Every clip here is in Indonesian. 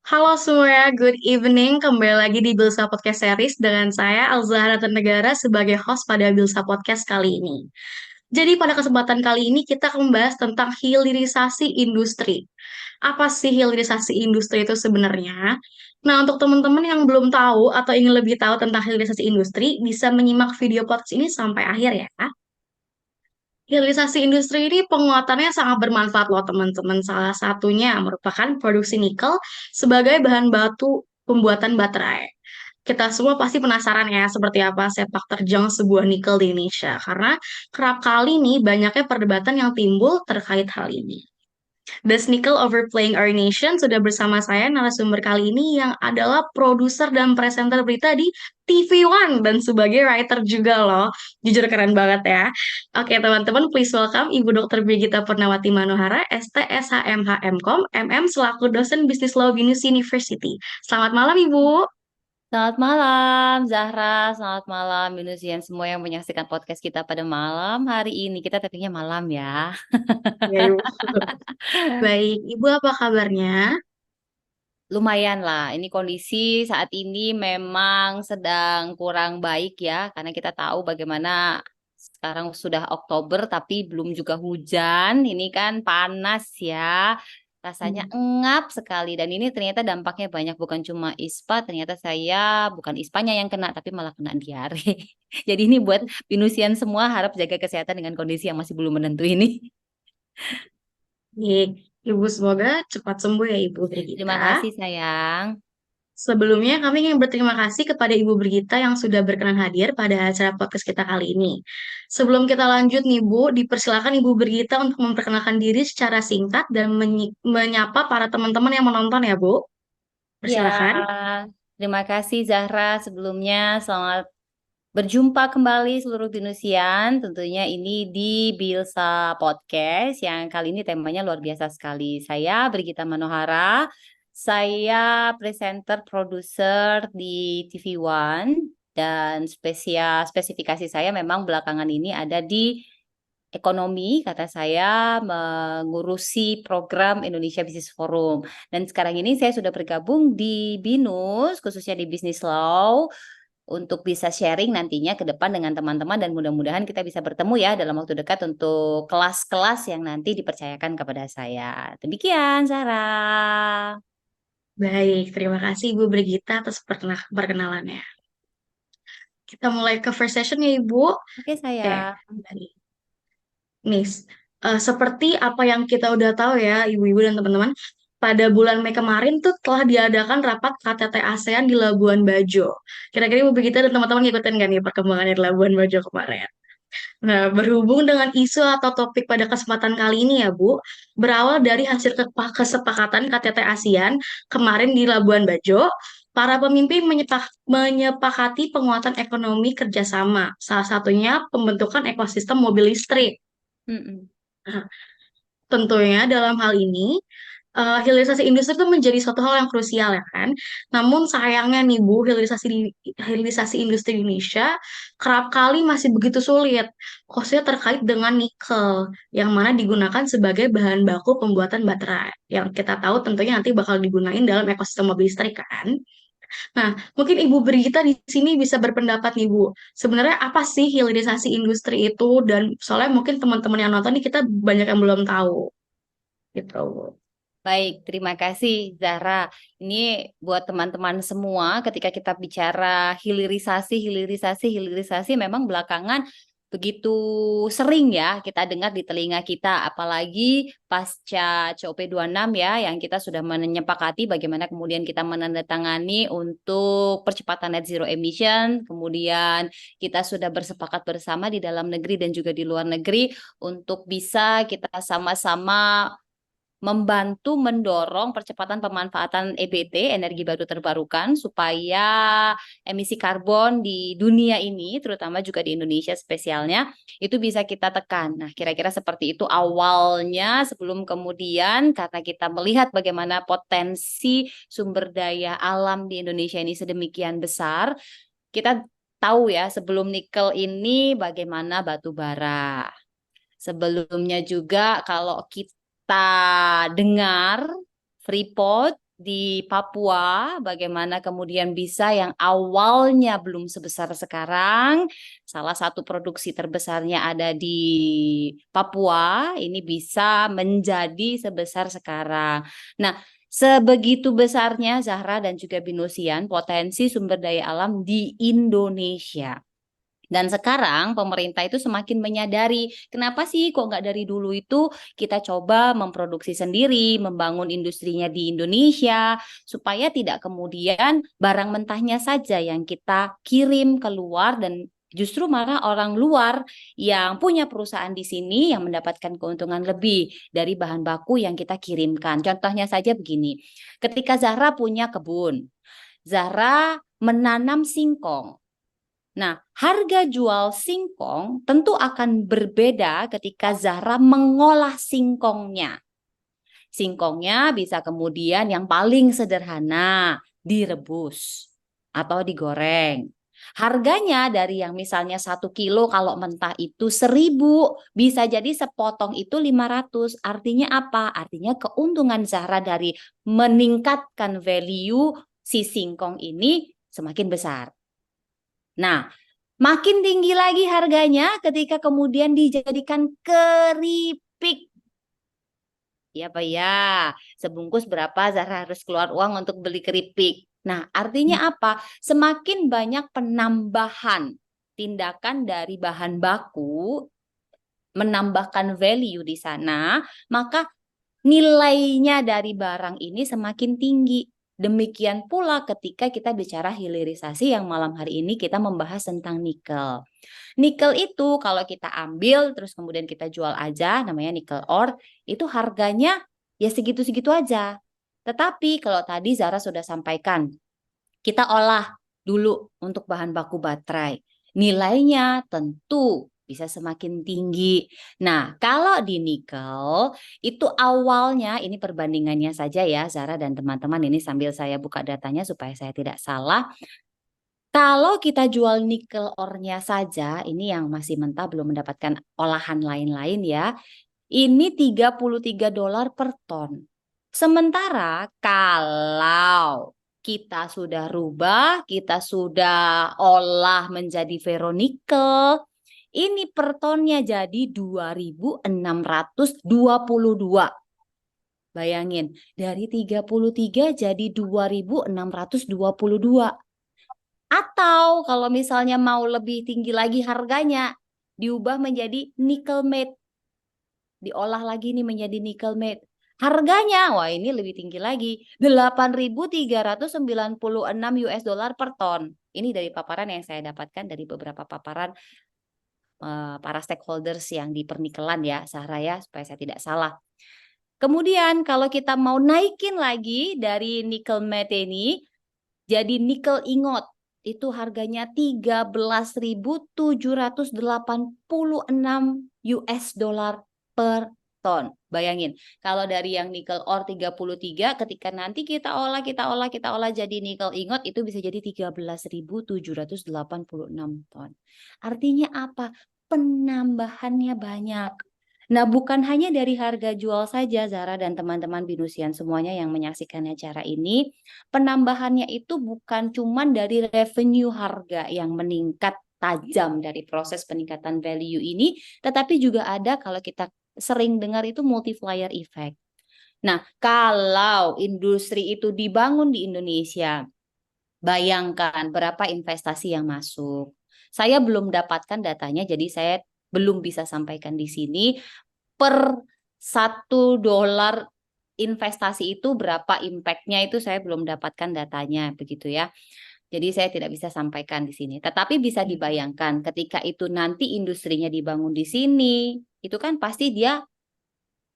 Halo semuanya, good evening. Kembali lagi di Bilsa Podcast Series dengan saya Alzahra Negara sebagai host pada Bilsa Podcast kali ini. Jadi pada kesempatan kali ini kita akan membahas tentang hilirisasi industri. Apa sih hilirisasi industri itu sebenarnya? Nah, untuk teman-teman yang belum tahu atau ingin lebih tahu tentang hilirisasi industri, bisa menyimak video podcast ini sampai akhir ya. Hilirisasi industri ini penguatannya sangat bermanfaat loh teman-teman. Salah satunya merupakan produksi nikel sebagai bahan batu pembuatan baterai. Kita semua pasti penasaran ya seperti apa sepak terjang sebuah nikel di Indonesia. Karena kerap kali nih banyaknya perdebatan yang timbul terkait hal ini. The Nickel Overplaying Our Nation sudah bersama saya narasumber kali ini yang adalah produser dan presenter berita di TV One dan sebagai writer juga loh. Jujur keren banget ya. Oke teman-teman, please welcome Ibu Dr. Brigita Purnawati Manohara, STSHMHMKOM, MM selaku dosen Business Law Binus University. Selamat malam Ibu. Selamat malam, Zahra. Selamat malam, Indusian semua yang menyaksikan podcast kita pada malam hari ini. Kita tappingnya malam ya. Ya, Ibu. Baik, Ibu apa kabarnya? Lumayan lah, ini kondisi saat ini memang sedang kurang baik ya, karena kita tahu bagaimana sekarang sudah Oktober tapi belum juga hujan. Ini kan panas ya. Rasanya Hmm. engap sekali dan ini ternyata dampaknya banyak, bukan cuma ISPA, ternyata saya bukan ISPA-nya yang kena tapi malah kena diare. Jadi ini buat pinusian semua harap jaga kesehatan dengan kondisi yang masih belum menentu ini. Baik, Ibu semoga cepat sembuh ya Ibu Brigita. Terima kasih sayang. Sebelumnya, kami ingin berterima kasih kepada Ibu Brigita yang sudah berkenan hadir pada acara podcast kita kali ini. Sebelum kita lanjut nih Bu, dipersilakan Ibu Brigita untuk memperkenalkan diri secara singkat dan menyapa para teman-teman yang menonton ya Bu. Ya, Persilakan. terima kasih Zahra. Sebelumnya selamat berjumpa kembali seluruh Pinusian. Tentunya ini di Bilsa Podcast yang kali ini temanya luar biasa sekali. Saya Brigita Manohara. Saya presenter produser di TV One dan spesifikasi saya memang belakangan ini ada di ekonomi, kata saya mengurusi program Indonesia Business Forum. Dan sekarang ini saya sudah bergabung di BINUS, khususnya di Business Law, untuk bisa sharing nantinya ke depan dengan teman-teman dan mudah-mudahan kita bisa bertemu ya dalam waktu dekat untuk kelas-kelas yang nanti dipercayakan kepada saya. Demikian, Sarah. Baik, terima kasih Ibu Brigita atas perkenalannya. Kita mulai ke first session ya Ibu. Oke, Oke, saya. baik. Nih, seperti apa yang kita udah tahu ya, ibu-ibu dan teman-teman, pada bulan Mei kemarin tuh telah diadakan rapat KTT ASEAN di Labuan Bajo. Kira-kira ibu kita dan teman-teman ngikutin gak nih perkembangannya di Labuan Bajo kemarin? Nah, berhubung dengan isu atau topik pada kesempatan kali ini ya, Bu, berawal dari hasil kesepakatan KTT ASEAN kemarin di Labuan Bajo, para pemimpin menyepakati penguatan ekonomi kerjasama, salah satunya pembentukan ekosistem mobil listrik. Mm-mm. Nah, tentunya dalam hal ini hilirisasi industri itu menjadi suatu hal yang krusial ya kan. Namun sayangnya nih Bu, hilirisasi industri di Indonesia kerap kali masih begitu sulit, khususnya terkait dengan nikel yang mana digunakan sebagai bahan baku pembuatan baterai. Yang kita tahu tentunya nanti bakal digunain dalam ekosistem mobil listrik kan. Nah, mungkin Ibu Brigita di sini bisa berpendapat nih Bu. Sebenarnya apa sih hilirisasi industri itu dan soalnya mungkin teman-teman yang nonton nih kita banyak yang belum tahu gitu. Baik, terima kasih Zahra. Ini buat teman-teman semua, ketika kita bicara hilirisasi, memang belakangan begitu sering ya kita dengar di telinga kita, apalagi pasca COP26 ya, yang kita sudah menyepakati bagaimana kemudian kita menandatangani untuk percepatan net zero emission, kemudian kita sudah bersepakat bersama di dalam negeri dan juga di luar negeri untuk bisa kita sama-sama membantu mendorong percepatan pemanfaatan EBT, energi baru terbarukan, supaya emisi karbon di dunia ini, terutama juga di Indonesia spesialnya, itu bisa kita tekan. Nah, kira-kira seperti itu awalnya, sebelum kemudian karena kita melihat bagaimana potensi sumber daya alam di Indonesia ini sedemikian besar, kita tahu ya sebelum nikel ini bagaimana batu bara. Sebelumnya juga kalau kita dengar Freeport di Papua, bagaimana kemudian bisa yang awalnya belum sebesar sekarang, salah satu produksi terbesarnya ada di Papua, ini bisa menjadi sebesar sekarang. Nah, sebegitu besarnya Zahra dan juga Binosian potensi sumber daya alam di Indonesia. Dan sekarang pemerintah itu semakin menyadari, kenapa sih kok nggak dari dulu itu kita coba memproduksi sendiri, membangun industrinya di Indonesia, supaya tidak kemudian barang mentahnya saja yang kita kirim keluar dan justru malah orang luar yang punya perusahaan di sini yang mendapatkan keuntungan lebih dari bahan baku yang kita kirimkan. Contohnya saja begini, ketika Zahra punya kebun, Zahra menanam singkong. Nah, harga jual singkong tentu akan berbeda ketika Zahra mengolah singkongnya. Singkongnya bisa kemudian yang paling sederhana direbus atau digoreng. Harganya dari yang misalnya 1 kilo kalau mentah itu 1.000, bisa jadi sepotong itu 500. Artinya apa? Artinya keuntungan Zahra dari meningkatkan value si singkong ini semakin besar. Nah, makin tinggi lagi harganya ketika kemudian dijadikan keripik. Ya, Pak ya. Sebungkus berapa Zahra harus keluar uang untuk beli keripik. Nah, artinya apa? Semakin banyak penambahan tindakan dari bahan baku menambahkan value di sana, maka nilainya dari barang ini semakin tinggi. Demikian pula ketika kita bicara hilirisasi yang malam hari ini kita membahas tentang nikel. Nikel itu kalau kita ambil terus kemudian kita jual aja namanya nikel ore, itu harganya ya segitu-segitu aja. Tetapi kalau tadi Zara sudah sampaikan, kita olah dulu untuk bahan baku baterai. Nilainya tentu bisa semakin tinggi. Nah, kalau di nikel itu awalnya ini perbandingannya saja ya Zara dan teman-teman, ini sambil saya buka datanya supaya saya tidak salah. Kalau kita jual nikel ore-nya saja, ini yang masih mentah belum mendapatkan olahan lain-lain ya. Ini $33 per ton. Sementara kalau kita sudah rubah, kita sudah olah menjadi ferronikel, ini per tonnya jadi 2.622. Bayangin, dari 33 jadi 2.622. Atau kalau misalnya mau lebih tinggi lagi harganya, diubah menjadi nickel matte. Diolah lagi nih menjadi nickel matte. Harganya, wah ini lebih tinggi lagi, 8.396 US dollar per ton. Ini dari paparan yang saya dapatkan dari beberapa paparan para stakeholders yang di pernikelan ya, Zahra ya, supaya saya tidak salah. Kemudian kalau kita mau naikin lagi dari nickel matte ini, jadi nikel ingot, itu harganya 13.786 US dollar per ton. Bayangin, kalau dari yang nikel ore 33, ketika nanti kita olah jadi nikel ingot, itu bisa jadi 13.786 ton. Artinya apa? Penambahannya banyak. Nah, bukan hanya dari harga jual saja, Zara dan teman-teman Binusian semuanya yang menyaksikan acara ini, penambahannya itu bukan cuma dari revenue harga yang meningkat tajam dari proses peningkatan value ini, tetapi juga ada kalau kita sering dengar itu multiplier effect. Nah, kalau industri itu dibangun di Indonesia, bayangkan berapa investasi yang masuk. Saya belum dapatkan datanya, jadi saya belum bisa sampaikan di sini. Per $1 investasi itu berapa impact-nya itu saya belum dapatkan datanya, begitu ya. Jadi saya tidak bisa sampaikan di sini. Tetapi bisa dibayangkan ketika itu nanti industrinya dibangun di sini, itu kan pasti dia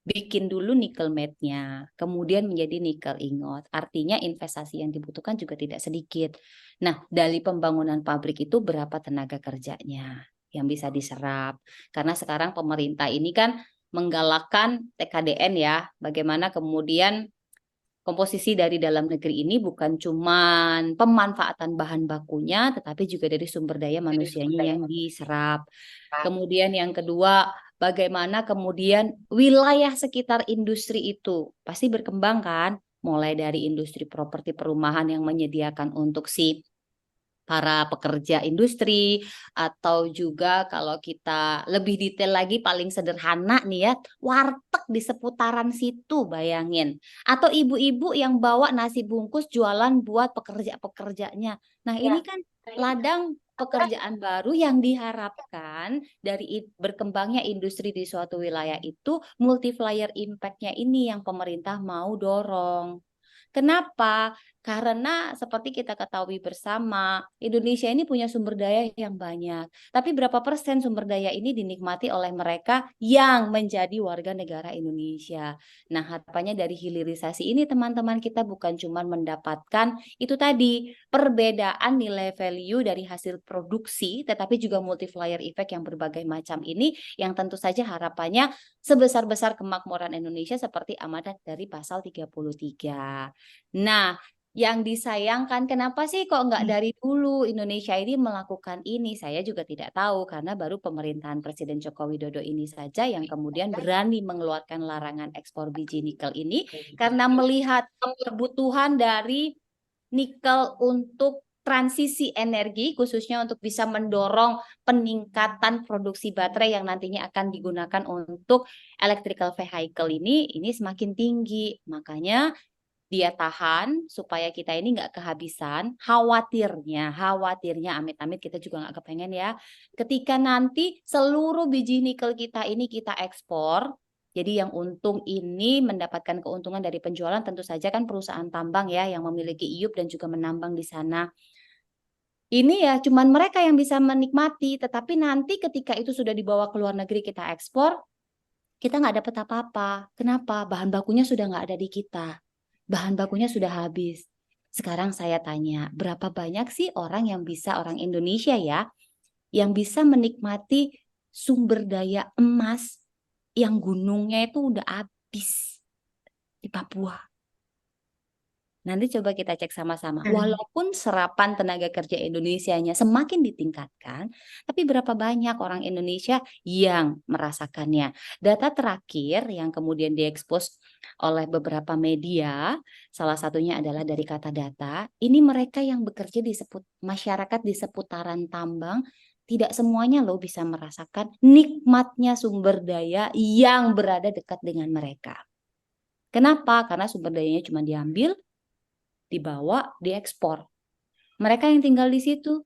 bikin dulu nikel matte-nya, kemudian menjadi nikel ingot. Artinya investasi yang dibutuhkan juga tidak sedikit. Nah, dari pembangunan pabrik itu berapa tenaga kerjanya yang bisa diserap? Karena sekarang pemerintah ini kan menggalakkan TKDN ya, bagaimana kemudian komposisi dari dalam negeri ini bukan cuma pemanfaatan bahan bakunya, tetapi juga dari sumber daya manusianya yang diserap. Kemudian yang kedua, bagaimana kemudian wilayah sekitar industri itu pasti berkembang kan? mulai dari industri properti perumahan yang menyediakan untuk si para pekerja industri, atau juga kalau kita lebih detail lagi paling sederhana nih ya, warteg di seputaran situ bayangin. Atau ibu-ibu yang bawa nasi bungkus jualan buat pekerja-pekerjanya. Nah, ini kan ladang pekerjaan baru yang diharapkan dari berkembangnya industri di suatu wilayah itu, multiplier impact-nya ini yang pemerintah mau dorong. Kenapa? Karena seperti kita ketahui bersama, Indonesia ini punya sumber daya yang banyak. Tapi berapa persen sumber daya ini dinikmati oleh mereka yang menjadi warga negara Indonesia? Nah, harapannya dari hilirisasi ini teman-teman kita bukan cuma mendapatkan itu tadi, perbedaan nilai value dari hasil produksi, tetapi juga multiplier effect yang berbagai macam ini, yang tentu saja harapannya sebesar-besar kemakmuran Indonesia seperti amanat dari pasal 33. Nah, yang disayangkan kenapa sih kok nggak dari dulu Indonesia ini melakukan ini? Saya juga tidak tahu karena baru pemerintahan Presiden Joko Widodo ini saja yang kemudian berani mengeluarkan larangan ekspor biji nikel ini karena melihat kebutuhan dari nikel untuk transisi energi khususnya untuk bisa mendorong peningkatan produksi baterai yang nantinya akan digunakan untuk electrical vehicle ini semakin tinggi. Makanya dia tahan supaya kita ini nggak kehabisan. Khawatirnya amit-amit kita juga nggak kepengen ya. Ketika nanti seluruh biji nikel kita ini kita ekspor, jadi yang untung ini mendapatkan keuntungan dari penjualan tentu saja kan perusahaan tambang ya yang memiliki IUP dan juga menambang di sana. Ini ya cuman mereka yang bisa menikmati, tetapi nanti ketika itu sudah dibawa ke luar negeri kita ekspor, kita nggak dapat apa-apa. Kenapa? Bahan bakunya sudah nggak ada di kita. Bahan bakunya sudah habis. Sekarang saya tanya, berapa banyak sih orang Indonesia ya, yang bisa menikmati sumber daya emas yang gunungnya itu udah habis di Papua? Nanti coba kita cek sama-sama. Walaupun serapan tenaga kerja Indonesianya semakin ditingkatkan, tapi berapa banyak orang Indonesia yang merasakannya? Data terakhir yang kemudian diekspos oleh beberapa media, salah satunya adalah dari Kata Data, ini mereka yang bekerja di masyarakat di seputaran tambang, tidak semuanya loh bisa merasakan nikmatnya sumber daya yang berada dekat dengan mereka. Kenapa? Karena sumber dayanya cuma diambil, dibawa, diekspor. Mereka yang tinggal di situ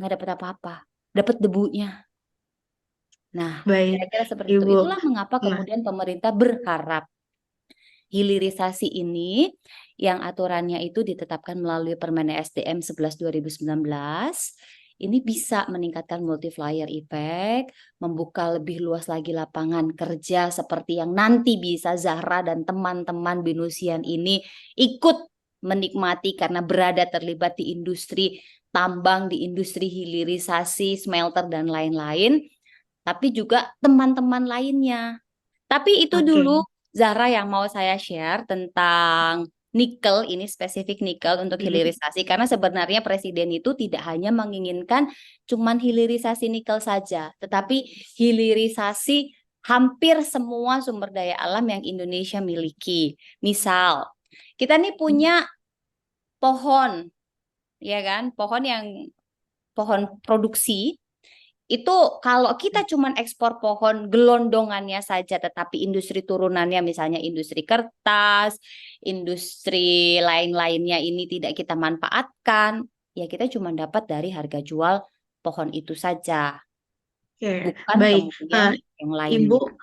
nggak dapat apa-apa, dapat debunya. Nah, Baik, kira-kira seperti itu. Ibu. Itulah mengapa Nah, kemudian pemerintah berharap hilirisasi ini yang aturannya itu ditetapkan melalui Permen SDM 11 2019 ini bisa meningkatkan multiplier effect, membuka lebih luas lagi lapangan kerja seperti yang nanti bisa Zahra dan teman-teman Binusian ini ikut menikmati karena berada terlibat di industri tambang, di industri hilirisasi, smelter dan lain-lain, tapi juga teman-teman lainnya. Tapi itu oke. dulu Zahra yang mau saya share tentang nikel, ini spesifik nikel untuk hilirisasi karena sebenarnya presiden itu tidak hanya menginginkan cuman hilirisasi nikel saja, tetapi hilirisasi hampir semua sumber daya alam yang Indonesia miliki. Misal, kita nih punya pohon, ya kan? Pohon produksi itu kalau kita cuman ekspor pohon gelondongannya saja, tetapi industri turunannya misalnya industri kertas, industri lain-lainnya ini tidak kita manfaatkan, ya kita cuma dapat dari harga jual pohon itu saja, Oke, bukan baik. kemudian yang Ibu, lainnya.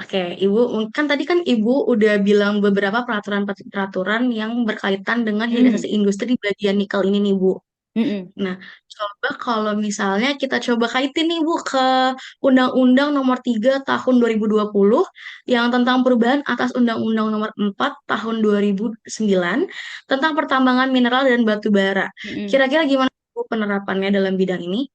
oke, Ibu, kan tadi kan Ibu udah bilang beberapa peraturan-peraturan yang berkaitan dengan hilirisasi industri di bagian nikel ini nih, Bu. Mm-mm. Nah, coba kalau misalnya kita coba kaitin nih, Bu, ke Undang-Undang Nomor 3 Tahun 2020 yang tentang perubahan atas Undang-Undang Nomor 4 Tahun 2009 tentang pertambangan mineral dan batu bara. Mm-mm. Kira-kira gimana, Bu, penerapannya dalam bidang ini?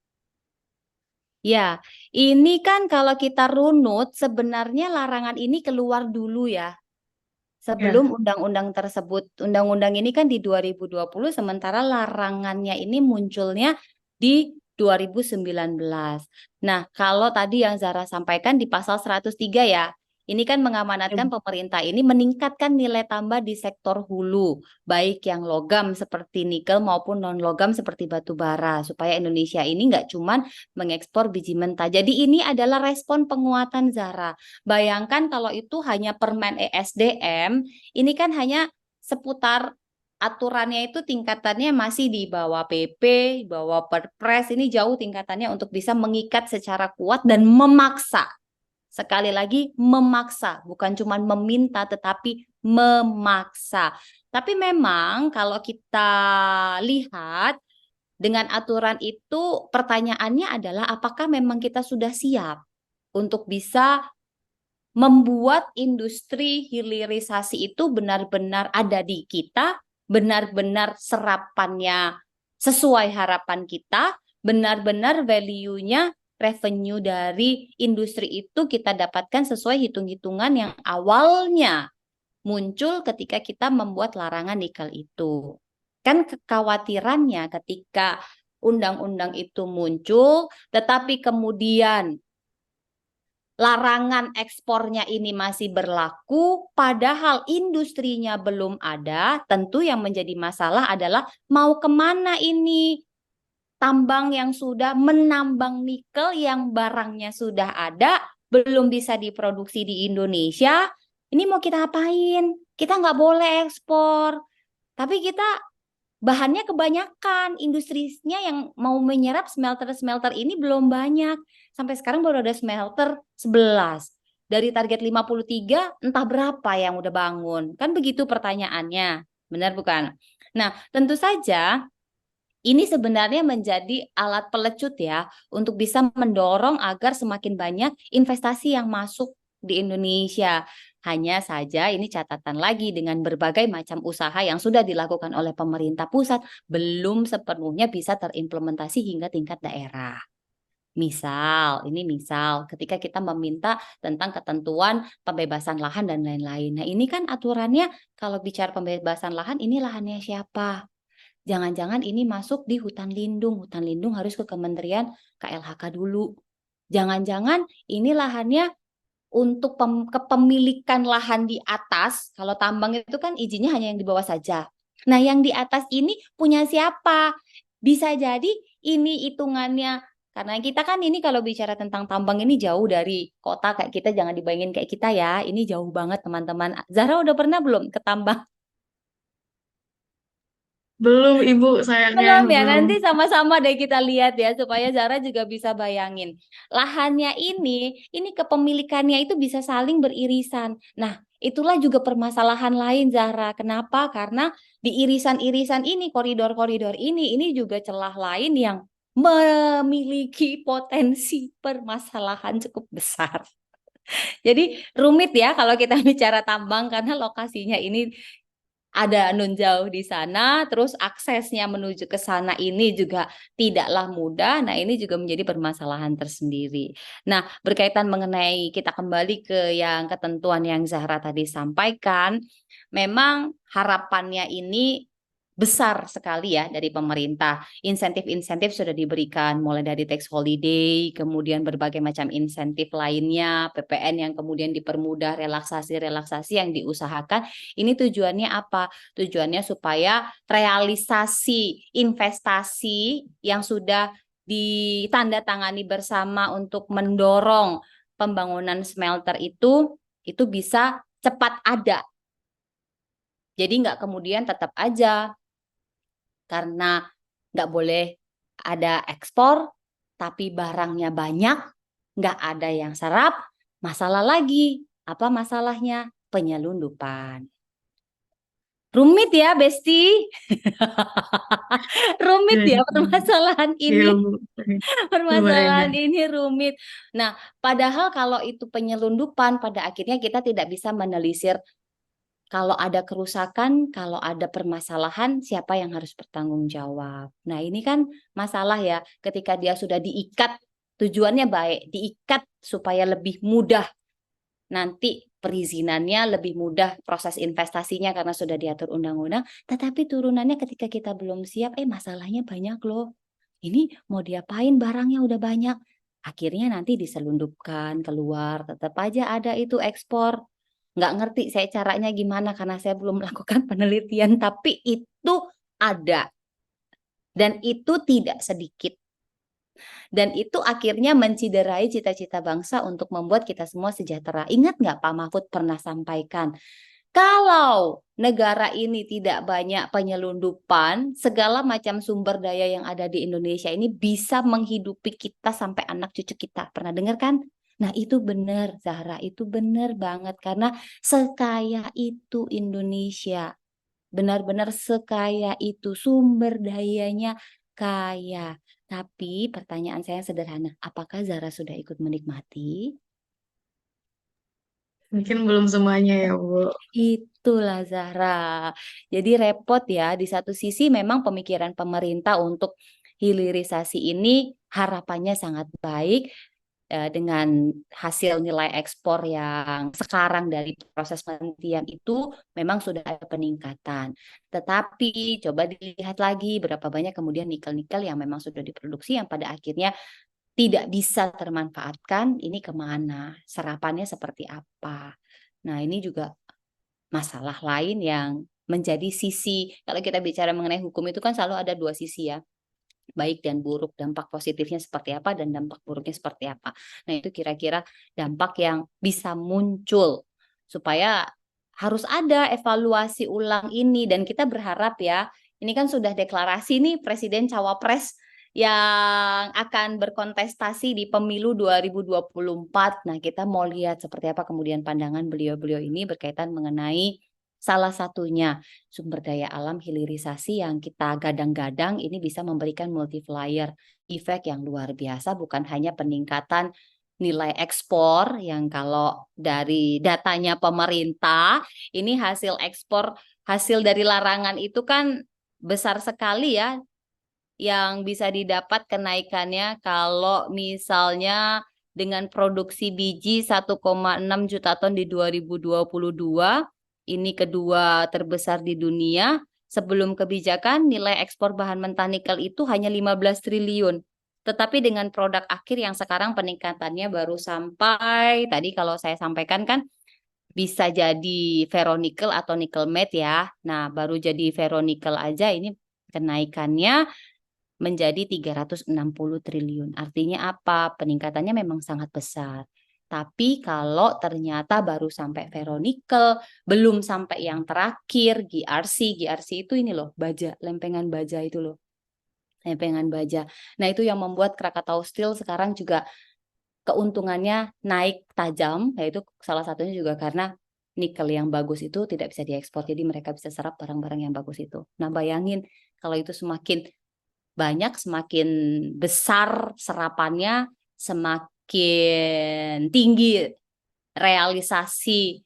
Ya, ini kan kalau kita runut sebenarnya larangan ini keluar dulu ya. Ya, Sebelum undang-undang tersebut, undang-undang ini kan di 2020, sementara larangannya ini munculnya di 2019. Nah, kalau tadi yang Zara sampaikan di pasal 103 ya, Ini kan mengamanatkan pemerintah ini meningkatkan nilai tambah di sektor hulu, baik yang logam seperti nikel maupun non-logam seperti batu bara, supaya Indonesia ini nggak cuman mengekspor biji mentah. Jadi ini adalah respon penguatan Zara. Bayangkan kalau itu hanya Permen ESDM, ini kan hanya seputar aturannya itu tingkatannya masih di bawah PP, di bawah Perpres, ini jauh tingkatannya untuk bisa mengikat secara kuat dan memaksa. Sekali lagi memaksa, bukan cuma meminta tetapi memaksa. Tapi memang kalau kita lihat dengan aturan itu pertanyaannya adalah apakah memang kita sudah siap untuk bisa membuat industri hilirisasi itu benar-benar ada di kita, benar-benar serapannya sesuai harapan kita, benar-benar value-nya revenue dari industri itu kita dapatkan sesuai hitung-hitungan yang awalnya muncul ketika kita membuat larangan nikel itu. Kan kekhawatirannya ketika undang-undang itu muncul, tetapi kemudian larangan ekspornya ini masih berlaku, padahal industrinya belum ada. Tentu yang menjadi masalah adalah mau kemana ini tambang yang sudah menambang nikel yang barangnya sudah ada, belum bisa diproduksi di Indonesia. Ini mau kita apain? Kita nggak boleh ekspor. Tapi kita bahannya kebanyakan, industrinya yang mau menyerap smelter-smelter ini belum banyak. Sampai sekarang baru ada smelter 11. Dari target 53, entah berapa yang udah bangun. Kan begitu pertanyaannya. Benar bukan? Nah, tentu saja ini sebenarnya menjadi alat pelecut ya untuk bisa mendorong agar semakin banyak investasi yang masuk di Indonesia. Hanya saja ini catatan lagi dengan berbagai macam usaha yang sudah dilakukan oleh pemerintah pusat belum sepenuhnya bisa terimplementasi hingga tingkat daerah. Misal ketika kita meminta tentang ketentuan pembebasan lahan dan lain-lain. Nah, ini kan aturannya kalau bicara pembebasan lahan ini lahannya siapa? Jangan-jangan ini masuk di hutan lindung. Hutan lindung harus ke Kementerian KLHK dulu. Jangan-jangan ini lahannya untuk kepemilikan lahan di atas. Kalau tambang itu kan izinnya hanya yang di bawah saja. Nah, yang di atas ini punya siapa? Bisa jadi ini hitungannya. Karena kita kan ini kalau bicara tentang tambang ini jauh dari kota kayak kita. Jangan dibayangin kayak kita ya. Ini jauh banget teman-teman. Zahra udah pernah belum ke tambang? Belum, Ibu, sayangnya Belum ya, belum. nanti sama-sama deh kita lihat ya supaya Zara juga bisa bayangin. Lahannya ini kepemilikannya itu bisa saling beririsan. Nah, itulah juga permasalahan lain Zahra. Kenapa? Karena di irisan-irisan ini, koridor-koridor ini juga celah lain yang memiliki potensi permasalahan cukup besar. Jadi rumit ya kalau kita bicara tambang karena lokasinya ini ada nun jauh di sana, terus aksesnya menuju ke sana ini juga tidaklah mudah. Nah, ini juga menjadi permasalahan tersendiri. Nah, berkaitan mengenai kita kembali ke yang ketentuan yang Zahra tadi sampaikan, memang harapannya ini besar sekali ya dari pemerintah. Insentif-insentif sudah diberikan mulai dari tax holiday, kemudian berbagai macam insentif lainnya, PPN yang kemudian dipermudah, relaksasi-relaksasi yang diusahakan. Ini tujuannya apa? Tujuannya supaya realisasi investasi yang sudah ditandatangani bersama untuk mendorong pembangunan smelter itu bisa cepat ada. Jadi nggak kemudian tetap aja karena nggak boleh ada ekspor, tapi barangnya banyak, nggak ada yang serap, masalah lagi. Apa masalahnya? Penyelundupan. Rumit ya, Besti. Rumit Ya, ya permasalahan iya, ini. Bu. Permasalahan Kebayang. ini rumit. Nah, padahal kalau itu penyelundupan, pada akhirnya kita tidak bisa menelisir kalau ada kerusakan, kalau ada permasalahan, siapa yang harus bertanggung jawab? Nah, ini kan masalah ya, ketika dia sudah diikat, tujuannya baik, diikat supaya lebih mudah nanti perizinannya, lebih mudah proses investasinya karena sudah diatur undang-undang, tetapi turunannya ketika kita belum siap, masalahnya banyak loh. Ini mau diapain barangnya udah banyak. Akhirnya nanti diselundupkan keluar, tetap aja ada itu ekspor. Nggak ngerti saya caranya gimana karena saya belum melakukan penelitian, tapi itu ada dan itu tidak sedikit. Dan itu akhirnya menciderai cita-cita bangsa untuk membuat kita semua sejahtera. Ingat nggak Pak Mahfud pernah sampaikan, kalau negara ini tidak banyak penyelundupan, segala macam sumber daya yang ada di Indonesia ini bisa menghidupi kita sampai anak cucu kita. Pernah dengar kan? Nah itu benar Zahra, itu benar banget karena sekaya itu Indonesia. Benar-benar sekaya itu, sumber dayanya kaya. Tapi pertanyaan saya sederhana, apakah Zahra sudah ikut menikmati? Mungkin belum semuanya ya, Bu. Itulah Zahra. Jadi repot ya, di satu sisi memang pemikiran pemerintah untuk hilirisasi ini harapannya sangat baik, dengan hasil nilai ekspor yang sekarang dari proses penelitian itu memang sudah ada peningkatan. Tetapi coba dilihat lagi berapa banyak kemudian nikel-nikel yang memang sudah diproduksi yang pada akhirnya tidak bisa termanfaatkan, ini kemana? Serapannya seperti apa? Nah, ini juga masalah lain yang menjadi sisi, kalau kita bicara mengenai hukum itu kan selalu ada dua sisi ya, baik dan buruk, dampak positifnya seperti apa dan dampak buruknya seperti apa. Nah, itu kira-kira dampak yang bisa muncul supaya harus ada evaluasi ulang ini dan kita berharap ya, ini kan sudah deklarasi nih Presiden Cawapres yang akan berkontestasi di pemilu 2024. Nah, kita mau lihat seperti apa kemudian pandangan beliau-beliau ini berkaitan mengenai salah satunya sumber daya alam hilirisasi yang kita gadang-gadang ini bisa memberikan multiplier efek yang luar biasa, bukan hanya peningkatan nilai ekspor yang kalau dari datanya pemerintah ini hasil ekspor hasil dari larangan itu kan besar sekali ya yang bisa didapat kenaikannya kalau misalnya dengan produksi biji 1,6 juta ton di 2022, ini kedua terbesar di dunia. Sebelum kebijakan, nilai ekspor bahan mentah nikel itu hanya 15 triliun. Tetapi dengan produk akhir yang sekarang peningkatannya baru sampai, tadi kalau saya sampaikan kan, bisa jadi ferronikel atau nikel matte ya. Nah, baru jadi ferronikel aja ini kenaikannya menjadi 360 triliun. Artinya apa? Peningkatannya memang sangat besar. Tapi kalau ternyata baru sampai ferronikel, belum sampai yang terakhir GRC. GRC itu ini loh, baja, lempengan baja itu loh. Lempengan baja. Nah, itu yang membuat Krakatau Steel sekarang juga keuntungannya naik tajam, yaitu salah satunya juga karena nikel yang bagus itu tidak bisa diekspor. Jadi mereka bisa serap barang-barang yang bagus itu. Nah, bayangin kalau itu semakin banyak, semakin besar serapannya, semakin tinggi realisasi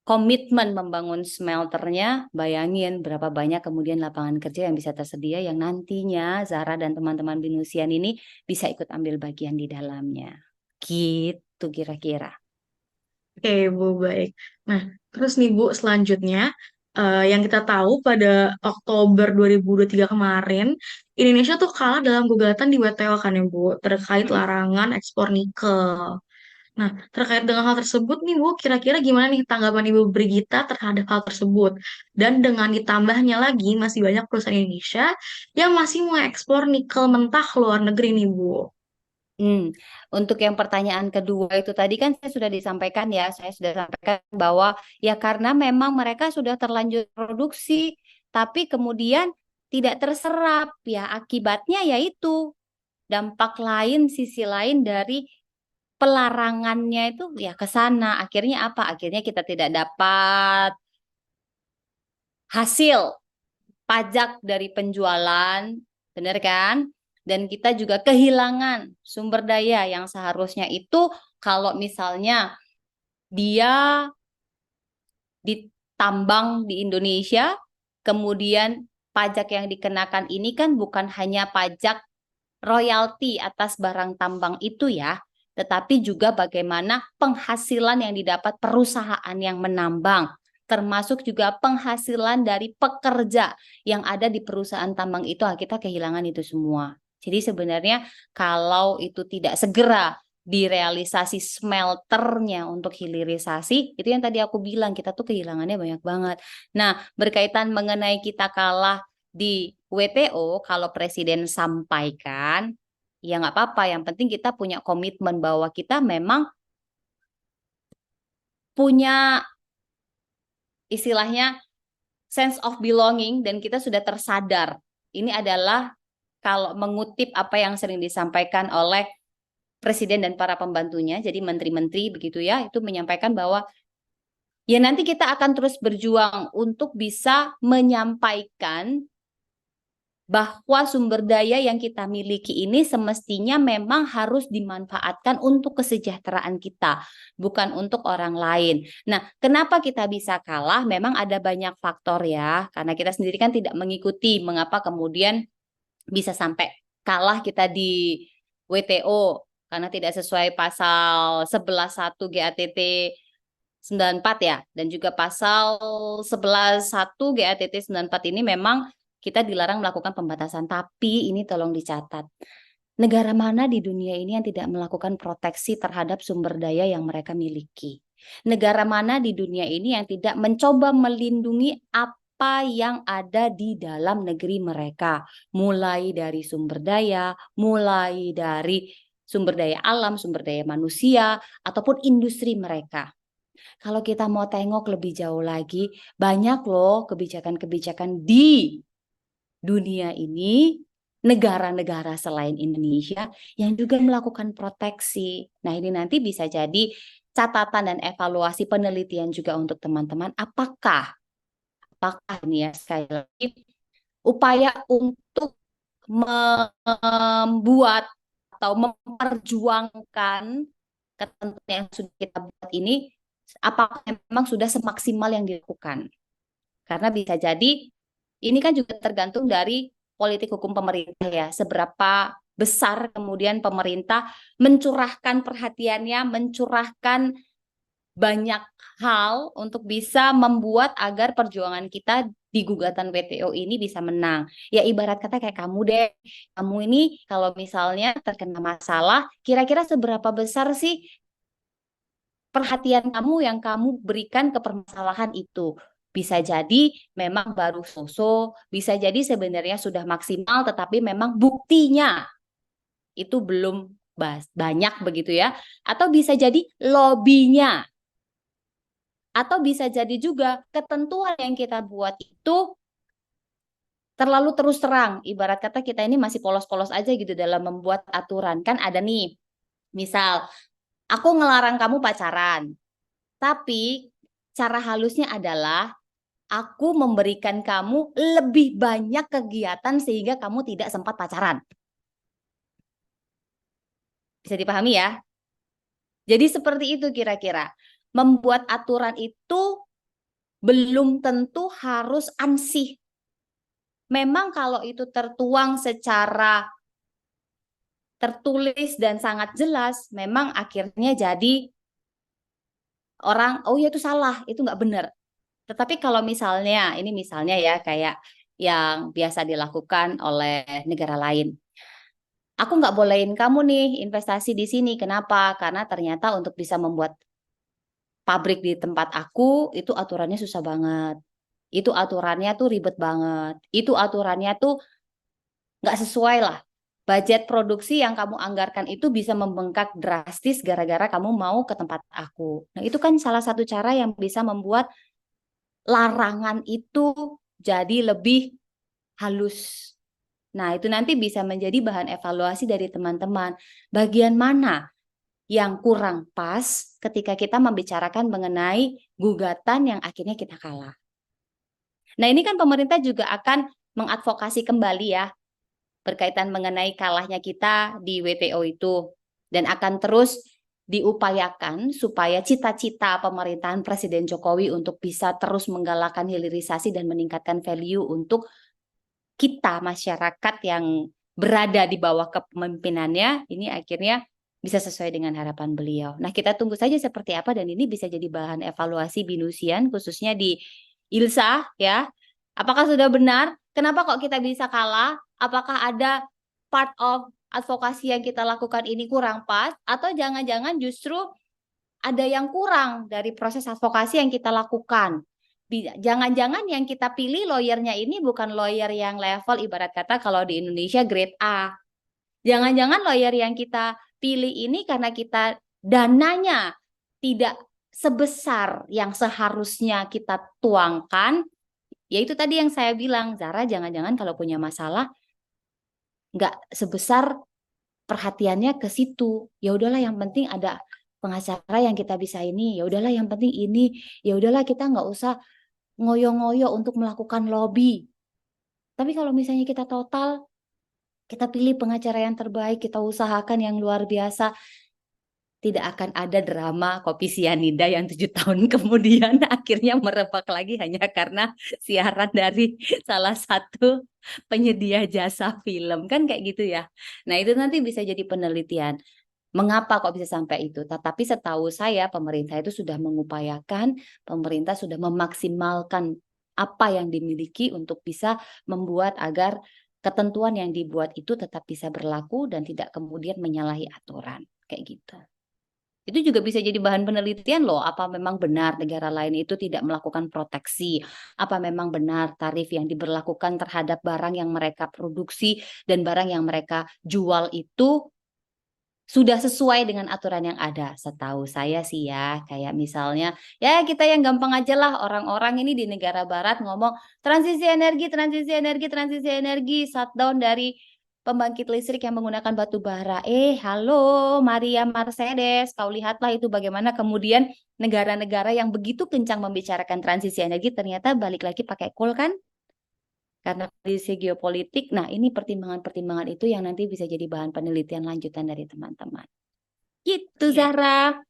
komitmen membangun smelternya, bayangin berapa banyak kemudian lapangan kerja yang bisa tersedia yang nantinya Zara dan teman-teman Binusian ini bisa ikut ambil bagian di dalamnya. Gitu kira-kira. Oke, Bu, baik. Nah, terus nih, Bu, selanjutnya, yang kita tahu pada Oktober 2023 kemarin, Indonesia tuh kalah dalam gugatan di WTO kan ya, Bu, terkait Mm-mm. larangan ekspor nikel. Nah, terkait dengan hal tersebut nih, Bu, kira-kira gimana nih tanggapan Ibu Brigita terhadap hal tersebut? Dan dengan ditambahnya lagi, masih banyak perusahaan Indonesia yang masih mau ekspor nikel mentah ke luar negeri nih, Bu. Untuk yang pertanyaan kedua itu tadi kan saya sudah disampaikan ya, saya sudah sampaikan bahwa ya karena memang mereka sudah terlanjur produksi, tapi kemudian tidak terserap ya akibatnya yaitu dampak lain, sisi lain dari pelarangannya itu ya ke sana. Akhirnya apa? Akhirnya kita tidak dapat hasil pajak dari penjualan, benar kan? Dan kita juga kehilangan sumber daya yang seharusnya itu kalau misalnya dia ditambang di Indonesia, kemudian pajak yang dikenakan ini kan bukan hanya pajak royalti atas barang tambang itu ya, tetapi juga bagaimana penghasilan yang didapat perusahaan yang menambang, termasuk juga penghasilan dari pekerja yang ada di perusahaan tambang itu, kita kehilangan itu semua. Jadi sebenarnya kalau itu tidak segera direalisasi smelternya untuk hilirisasi, itu yang tadi aku bilang, kita tuh kehilangannya banyak banget. Nah, berkaitan mengenai kita kalah di WTO, kalau presiden sampaikan, ya nggak apa-apa, yang penting kita punya komitmen bahwa kita memang punya istilahnya sense of belonging dan kita sudah tersadar. Ini adalah kalau mengutip apa yang sering disampaikan oleh presiden dan para pembantunya, jadi menteri-menteri begitu ya, itu menyampaikan bahwa ya nanti kita akan terus berjuang untuk bisa menyampaikan bahwa sumber daya yang kita miliki ini semestinya memang harus dimanfaatkan untuk kesejahteraan kita, bukan untuk orang lain. Nah, kenapa kita bisa kalah? Memang ada banyak faktor ya, karena kita sendiri kan tidak mengikuti mengapa kemudian bisa sampai kalah kita di WTO karena tidak sesuai pasal 11.1 GATT 94 ya, dan juga pasal 11.1 GATT 94 ini memang kita dilarang melakukan pembatasan. Tapi ini tolong dicatat, negara mana di dunia ini yang tidak melakukan proteksi terhadap sumber daya yang mereka miliki? Negara mana di dunia ini yang tidak mencoba melindungi apa yang ada di dalam negeri mereka? Mulai dari sumber daya, mulai dari sumber daya alam, sumber daya manusia, ataupun industri mereka. Kalau kita mau tengok lebih jauh lagi, banyak loh kebijakan-kebijakan di dunia ini, negara-negara selain Indonesia yang juga melakukan proteksi. Nah, ini nanti bisa jadi catatan dan evaluasi penelitian juga untuk teman-teman. Apakah ini ya sekali lagi upaya untuk membuat atau memperjuangkan ketentuan yang sudah kita buat ini, apakah memang sudah semaksimal yang dilakukan? Karena bisa jadi ini kan juga tergantung dari politik hukum pemerintah ya, seberapa besar kemudian pemerintah mencurahkan perhatiannya, mencurahkan banyak hal untuk bisa membuat agar perjuangan kita di gugatan WTO ini bisa menang. Ya ibarat kata kayak kamu deh, kamu ini kalau misalnya terkena masalah, kira-kira seberapa besar sih perhatian kamu yang kamu berikan ke permasalahan itu? Bisa jadi memang baru so-so, bisa jadi sebenarnya sudah maksimal, tetapi memang buktinya itu belum banyak begitu ya. Atau bisa jadi lobbynya, atau bisa jadi juga ketentuan yang kita buat itu terlalu terus terang. Ibarat kata kita ini masih polos-polos aja gitu dalam membuat aturan. Kan ada nih, misal aku ngelarang kamu pacaran, tapi cara halusnya adalah aku memberikan kamu lebih banyak kegiatan sehingga kamu tidak sempat pacaran. Bisa dipahami ya? Jadi seperti itu kira-kira. Membuat aturan itu belum tentu harus ansih. Memang kalau itu tertuang secara tertulis dan sangat jelas, memang akhirnya jadi orang, oh ya itu salah, itu nggak benar. Tetapi kalau misalnya, ini misalnya ya kayak yang biasa dilakukan oleh negara lain. Aku nggak bolehin kamu nih investasi di sini. Kenapa? Karena ternyata untuk bisa membuat pabrik di tempat aku, itu aturannya susah banget. Itu aturannya tuh ribet banget. Itu aturannya tuh nggak sesuai lah. Budget produksi yang kamu anggarkan itu bisa membengkak drastis gara-gara kamu mau ke tempat aku. Nah, itu kan salah satu cara yang bisa membuat larangan itu jadi lebih halus. Nah, itu nanti bisa menjadi bahan evaluasi dari teman-teman. Bagian mana yang kurang pas ketika kita membicarakan mengenai gugatan yang akhirnya kita kalah. Nah, ini kan pemerintah juga akan mengadvokasi kembali ya berkaitan mengenai kalahnya kita di WTO itu, dan akan terus diupayakan supaya cita-cita pemerintahan Presiden Jokowi untuk bisa terus menggalakkan hilirisasi dan meningkatkan value untuk kita masyarakat yang berada di bawah kepemimpinannya ini akhirnya bisa sesuai dengan harapan beliau. Nah, kita tunggu saja seperti apa, dan ini bisa jadi bahan evaluasi Binusian khususnya di ILSA ya. Apakah sudah benar? Kenapa kok kita bisa kalah? Apakah ada part of advokasi yang kita lakukan ini kurang pas, atau jangan-jangan justru ada yang kurang dari proses advokasi yang kita lakukan. Jangan-jangan yang kita pilih lawyernya ini bukan lawyer yang level ibarat kata kalau di Indonesia grade A. Jangan-jangan lawyer yang kita pilih ini karena kita dananya tidak sebesar yang seharusnya kita tuangkan. Yaitu tadi yang saya bilang, Zara, jangan-jangan kalau punya masalah nggak sebesar perhatiannya ke situ. Ya udahlah, yang penting ada pengacara yang kita bisa ini. Ya udahlah, yang penting ini. Ya udahlah, kita nggak usah ngoyo-ngoyo untuk melakukan lobby. Tapi kalau misalnya kita total, kita pilih pengacara yang terbaik, kita usahakan yang luar biasa, tidak akan ada drama kopi sianida yang 7 tahun kemudian akhirnya merebak lagi hanya karena siaran dari salah satu penyedia jasa film, kan kayak gitu ya. Nah, itu nanti bisa jadi penelitian. Mengapa kok bisa sampai itu? Tetapi setahu saya pemerintah itu sudah mengupayakan, pemerintah sudah memaksimalkan apa yang dimiliki untuk bisa membuat agar ketentuan yang dibuat itu tetap bisa berlaku dan tidak kemudian menyalahi aturan. Kayak gitu. Itu juga bisa jadi bahan penelitian loh, apa memang benar negara lain itu tidak melakukan proteksi, apa memang benar tarif yang diberlakukan terhadap barang yang mereka produksi dan barang yang mereka jual itu sudah sesuai dengan aturan yang ada. Setahu saya sih ya, kayak misalnya, ya kita yang gampang aja lah, orang-orang ini di negara barat ngomong transisi energi, transisi energi, transisi energi, shutdown dari pembangkit listrik yang menggunakan batu bara. Halo Maria Mercedes, kau lihatlah itu bagaimana kemudian negara-negara yang begitu kencang membicarakan transisi energi ternyata balik lagi pakai coal kan? Karena kondisi geopolitik. Nah, ini pertimbangan-pertimbangan itu yang nanti bisa jadi bahan penelitian lanjutan dari teman-teman. Gitu, Oke. Zara.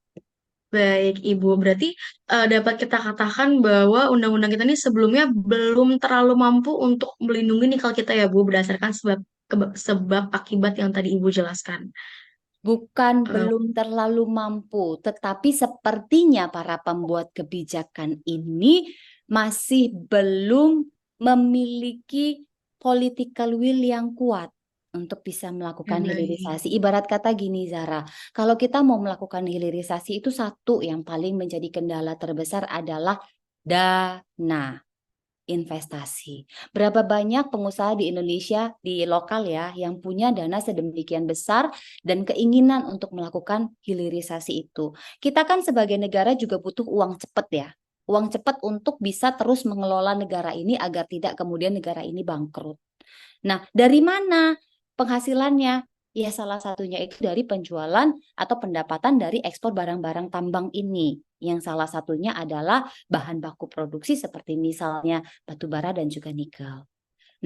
Baik, Ibu. Berarti dapat kita katakan bahwa undang-undang kita ini sebelumnya belum terlalu mampu untuk melindungi nikel kita ya, Bu, berdasarkan sebab akibat yang tadi Ibu jelaskan. Bukan Eh, belum terlalu mampu, tetapi sepertinya para pembuat kebijakan ini masih belum memiliki political will yang kuat untuk bisa melakukan baik. hilirisasi. Ibarat kata gini, Zara, kalau kita mau melakukan hilirisasi itu satu yang paling menjadi kendala terbesar adalah dana investasi. Berapa banyak pengusaha di Indonesia, di lokal ya, yang punya dana sedemikian besar dan keinginan untuk melakukan hilirisasi itu. Kita kan sebagai negara juga butuh uang cepat ya. Uang cepat untuk bisa terus mengelola negara ini agar tidak kemudian negara ini bangkrut. Nah, dari mana penghasilannya? Ya, salah satunya itu dari penjualan atau pendapatan dari ekspor barang-barang tambang ini. Yang salah satunya adalah bahan baku produksi seperti misalnya batu bara dan juga nikel.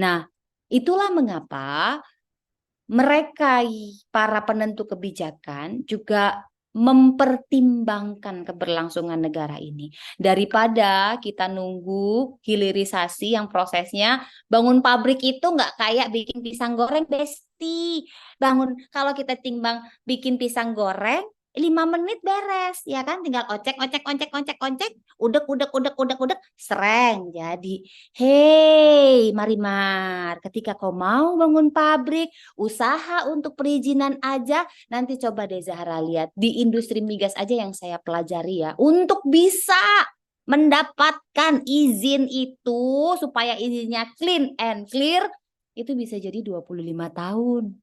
Nah, itulah mengapa mereka para penentu kebijakan juga mempertimbangkan keberlangsungan negara ini. Daripada kita nunggu hilirisasi yang prosesnya bangun pabrik itu nggak kayak bikin pisang goreng, Besti. Bangun kalau kita timbang bikin pisang goreng 5 menit beres, ya kan? Tinggal ocek, ocek, ocek, ocek, ocek, udek, sereng. Jadi, hey, Marimar, ketika kau mau bangun pabrik, usaha untuk perizinan aja, nanti coba deh Zahra lihat di industri migas aja yang saya pelajari ya, untuk bisa mendapatkan izin itu supaya izinnya clean and clear, itu bisa jadi 25 tahun.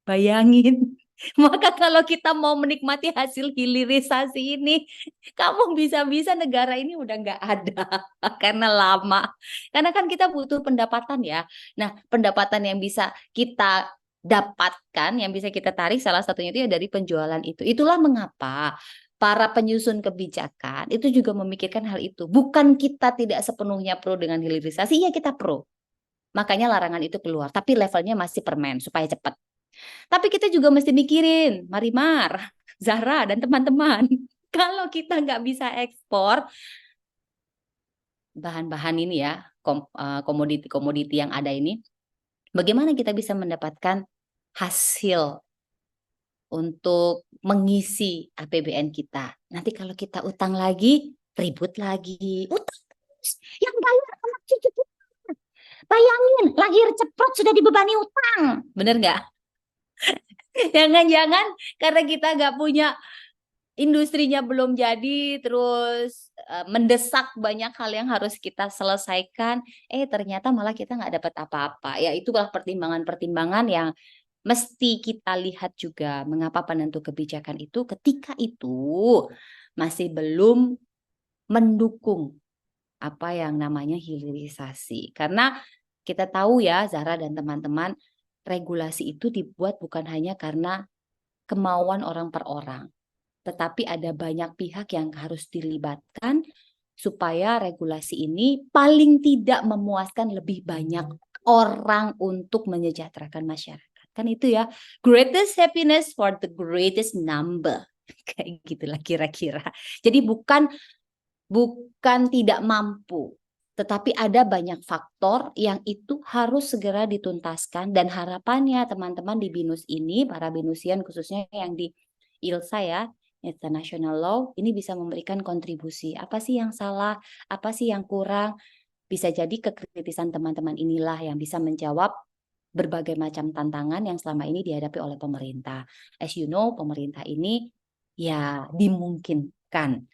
Bayangin. Maka kalau kita mau menikmati hasil hilirisasi ini, kamu bisa-bisa negara ini udah nggak ada karena lama. Karena kan kita butuh pendapatan ya. Nah, pendapatan yang bisa kita dapatkan, yang bisa kita tarik salah satunya itu ya dari penjualan itu. Itulah mengapa para penyusun kebijakan itu juga memikirkan hal itu. Bukan kita tidak sepenuhnya pro dengan hilirisasi, ya kita pro. Makanya larangan itu keluar, tapi levelnya masih permen supaya cepat. Tapi kita juga mesti mikirin, Marimar, Zahra, dan teman-teman. Kalau kita nggak bisa ekspor bahan-bahan ini ya, komoditi-komoditi yang ada ini, bagaimana kita bisa mendapatkan hasil untuk mengisi APBN kita? Nanti kalau kita utang lagi, ribut lagi. Utang terus, yang bayar anak cucu kita. Bayangin, lahir cepat sudah dibebani utang. Bener nggak? Jangan-jangan karena kita nggak punya industrinya belum jadi, terus mendesak banyak hal yang harus kita selesaikan, ternyata malah kita nggak dapat apa-apa. Ya itulah pertimbangan-pertimbangan yang mesti kita lihat juga mengapa penentu kebijakan itu ketika itu masih belum mendukung apa yang namanya hilirisasi. Karena kita tahu ya Zahra dan teman-teman, regulasi itu dibuat bukan hanya karena kemauan orang per orang, tetapi ada banyak pihak yang harus dilibatkan supaya regulasi ini paling tidak memuaskan lebih banyak orang untuk menyejahterakan masyarakat. Kan itu ya, greatest happiness for the greatest number. Kayak gitulah kira-kira. Jadi bukan tidak mampu, tetapi ada banyak faktor yang itu harus segera dituntaskan dan harapannya teman-teman di BINUS ini, para BINUSian khususnya yang di ILSA ya, International Law, ini bisa memberikan kontribusi. Apa sih yang salah? Apa sih yang kurang? Bisa jadi kekritisan teman-teman inilah yang bisa menjawab berbagai macam tantangan yang selama ini dihadapi oleh pemerintah. As you know, pemerintah ini ya dimungkinkan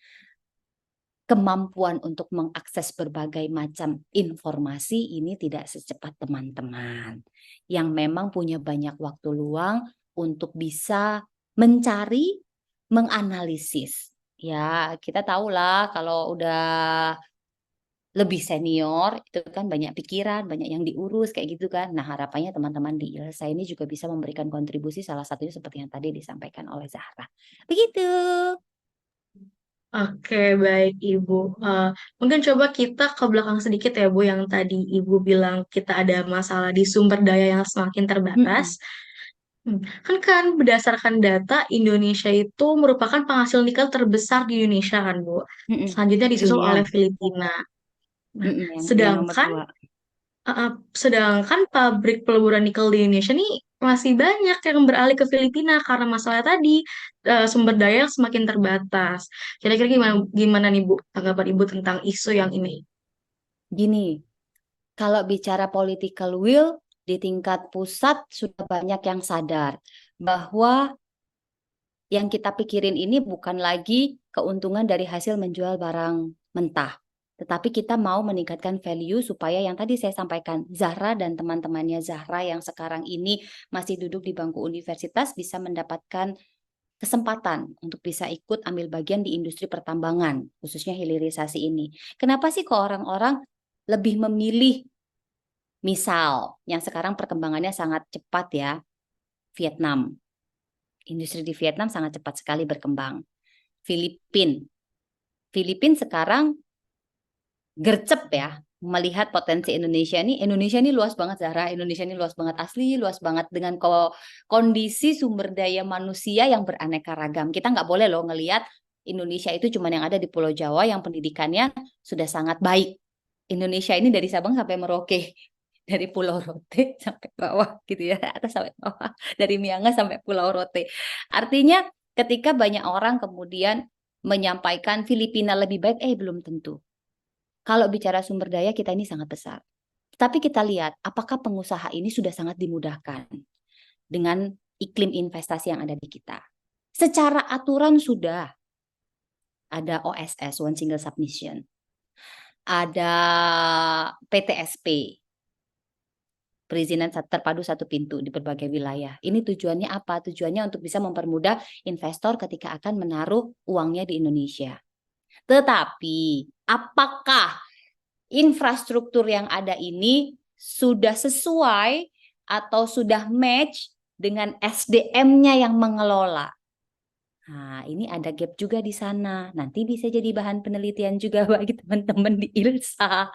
kemampuan untuk mengakses berbagai macam informasi ini tidak secepat teman-teman yang memang punya banyak waktu luang untuk bisa mencari, menganalisis. Ya, kita tahulah kalau udah lebih senior itu kan banyak pikiran, banyak yang diurus kayak gitu kan. Nah, harapannya teman-teman di ILSA ini juga bisa memberikan kontribusi salah satunya seperti yang tadi disampaikan oleh Zahra. Begitu. Oke, baik Ibu. Eh, Mungkin coba kita ke belakang sedikit ya Bu, yang tadi Ibu bilang kita ada masalah di sumber daya yang semakin terbatas. Mm-mm, Kan berdasarkan data Indonesia itu merupakan penghasil nikel terbesar di Indonesia kan Bu. mm-mm. Selanjutnya Di disusul dunia. oleh Filipina. Nah, Mm-mm, yang nomor sedangkan 2. uh, uh, sedangkan pabrik peleburan nikel di Indonesia nih masih banyak yang beralih ke Filipina karena masalah tadi, sumber daya yang semakin terbatas. Kira-kira gimana gimana nih Bu tanggapan Ibu tentang isu yang ini? Gini, kalau bicara political will di tingkat pusat sudah banyak yang sadar bahwa yang kita pikirin ini bukan lagi keuntungan dari hasil menjual barang mentah. Tetapi kita mau meningkatkan value supaya yang tadi saya sampaikan, Zahra dan teman-temannya Zahra yang sekarang ini masih duduk di bangku universitas bisa mendapatkan kesempatan untuk bisa ikut ambil bagian di industri pertambangan, khususnya hilirisasi ini. Kenapa sih kok orang-orang lebih memilih, misal yang sekarang perkembangannya sangat cepat ya, Vietnam. Industri di Vietnam sangat cepat sekali berkembang. Filipina. Filipina sekarang gercep ya melihat potensi Indonesia ini. Indonesia ini luas banget Zahra, Indonesia ini luas banget asli, luas banget dengan kondisi sumber daya manusia yang beraneka ragam. Kita nggak boleh loh ngelihat Indonesia itu cuma yang ada di Pulau Jawa yang pendidikannya sudah sangat baik. Indonesia ini dari Sabang sampai Merauke, dari Pulau Rote sampai bawah gitu ya, atas sampai bawah, dari Miangas sampai Pulau Rote. Artinya ketika banyak orang kemudian menyampaikan Filipina lebih baik, belum tentu. Kalau bicara sumber daya kita ini sangat besar. Tapi kita lihat apakah pengusaha ini sudah sangat dimudahkan dengan iklim investasi yang ada di kita. Secara aturan sudah ada OSS, One Single Submission. Ada PTSP, perizinan terpadu satu pintu di berbagai wilayah. Ini tujuannya apa? Tujuannya untuk bisa mempermudah investor ketika akan menaruh uangnya di Indonesia. Tetapi apakah infrastruktur yang ada ini sudah sesuai atau sudah match dengan SDM-nya yang mengelola? Nah, ini ada gap juga di sana. Nanti bisa jadi bahan penelitian juga bagi teman-teman di ILSA.